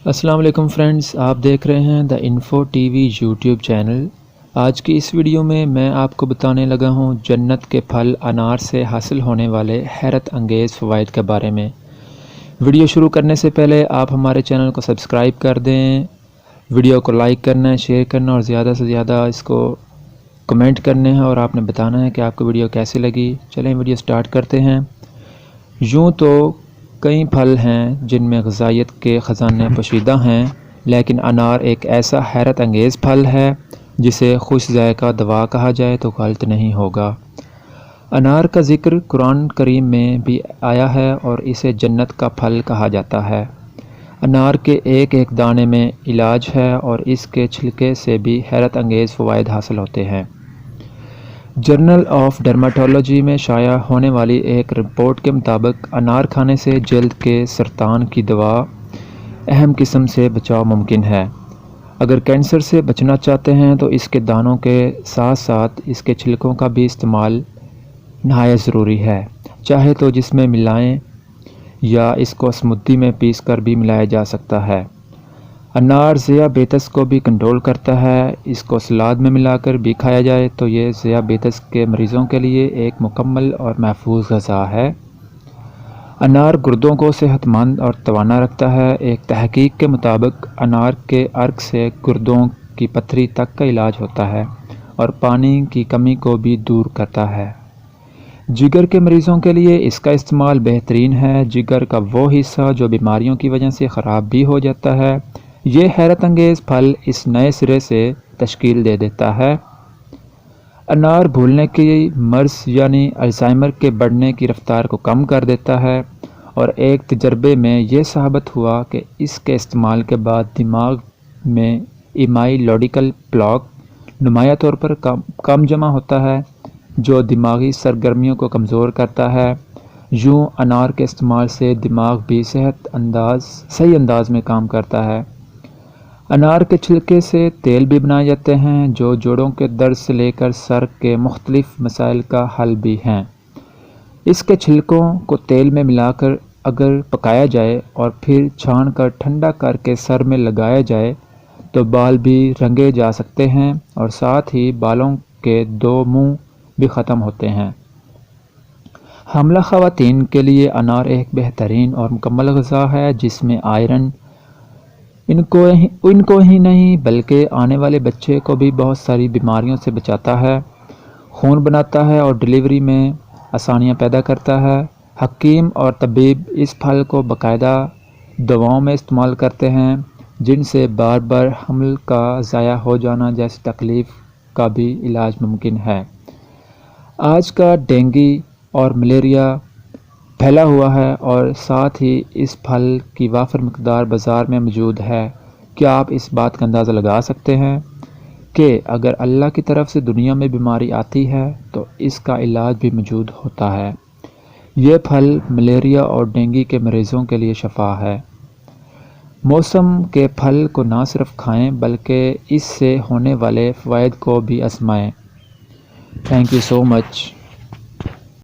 السلام علیکم فرینڈز، آپ دیکھ رہے ہیں the info T V YouTube channel. آج کی اس ویڈیو میں آپ کو بتانے لگا ہوں جنت کے پھل انار سے حاصل ہونے والے حیرت انگیز فوائد کے بارے میں۔ ویڈیو شروع کرنے سے پہلے آپ ہمارے چینل کو سبسکرائب کر دیں، ویڈیو کو لائک کرنا ہے، شیئر کرنا اور زیادہ سے زیادہ اس کو کمنٹ کرنے ہیں اور آپ نے بتانا ہے کہ آپ کو ویڈیو کیسی لگی۔ چلیں ویڈیو سٹارٹ کرتے ہیں۔ یوں تو کئی پھل ہیں جن میں غذائیت کے خزانے پوشیدہ ہیں، لیکن انار ایک ایسا حیرت انگیز پھل ہے جسے خوش ذائقہ دوا کہا جائے تو غلط نہیں ہوگا۔ انار کا ذکر قرآن کریم میں بھی آیا ہے اور اسے جنت کا پھل کہا جاتا ہے۔ انار کے ایک ایک دانے میں علاج ہے اور اس کے چھلکے سے بھی حیرت انگیز فوائد حاصل ہوتے ہیں۔ جرنل آف ڈرمیٹولوجی میں شائع ہونے والی ایک رپورٹ کے مطابق انار کھانے سے جلد کے سرطان کی دوا اہم قسم سے بچاؤ ممکن ہے۔ اگر کینسر سے بچنا چاہتے ہیں تو اس کے دانوں کے ساتھ ساتھ اس کے چھلکوں کا بھی استعمال نہایت ضروری ہے، چاہے تو جس میں ملائیں یا اس کو اسموتھی میں پیس کر بھی ملایا جا سکتا ہے۔ انار ذیابیطس کو بھی کنٹرول کرتا ہے، اس کو سلاد میں ملا کر بھی کھایا جائے تو یہ ذیابیطس کے مریضوں کے لیے ایک مکمل اور محفوظ غذا ہے۔ انار گردوں کو صحت مند اور توانا رکھتا ہے۔ ایک تحقیق کے مطابق انار کے عرق سے گردوں کی پتھری تک کا علاج ہوتا ہے اور پانی کی کمی کو بھی دور کرتا ہے۔ جگر کے مریضوں کے لیے اس کا استعمال بہترین ہے۔ جگر کا وہ حصہ جو بیماریوں کی وجہ سے خراب بھی ہو جاتا ہے، یہ حیرت انگیز پھل اس نئے سرے سے تشکیل دے دیتا ہے۔ انار بھولنے کی مرض یعنی الزائمر کے بڑھنے کی رفتار کو کم کر دیتا ہے اور ایک تجربے میں یہ ثابت ہوا کہ اس کے استعمال کے بعد دماغ میں ایمائیلوڈیکل پلاک نمایاں طور پر کم جمع ہوتا ہے جو دماغی سرگرمیوں کو کمزور کرتا ہے۔ یوں انار کے استعمال سے دماغ بھی صحیح انداز میں کام کرتا ہے۔ انار کے چھلکے سے تیل بھی بنائے جاتے ہیں جو جوڑوں کے درد سے لے کر سر کے مختلف مسائل کا حل بھی ہیں۔ اس کے چھلکوں کو تیل میں ملا کر اگر پکایا جائے اور پھر چھان کر ٹھنڈا کر کے سر میں لگایا جائے تو بال بھی رنگے جا سکتے ہیں اور ساتھ ہی بالوں کے دو منہ بھی ختم ہوتے ہیں۔ حاملہ خواتین کے لیے انار ایک بہترین اور مکمل غذا ہے جس میں آئرن ان کو ہی نہیں بلکہ آنے والے بچے کو بھی بہت ساری بیماریوں سے بچاتا ہے، خون بناتا ہے اور ڈلیوری میں آسانیاں پیدا کرتا ہے۔ حکیم اور طبیب اس پھل کو باقاعدہ دواؤں میں استعمال کرتے ہیں جن سے بار بار حمل کا ضائع ہو جانا جیسی تکلیف کا بھی علاج ممکن ہے۔ آج کا ڈینگی اور ملیریا پھیلا ہوا ہے اور ساتھ ہی اس پھل کی وافر مقدار بازار میں موجود ہے۔ کیا آپ اس بات کا اندازہ لگا سکتے ہیں کہ اگر اللہ کی طرف سے دنیا میں بیماری آتی ہے تو اس کا علاج بھی موجود ہوتا ہے۔ یہ پھل ملیریا اور ڈینگی کے مریضوں کے لیے شفا ہے۔ موسم کے پھل کو نہ صرف کھائیں بلکہ اس سے ہونے والے فوائد کو بھی آزمائیں۔ Thank you so much.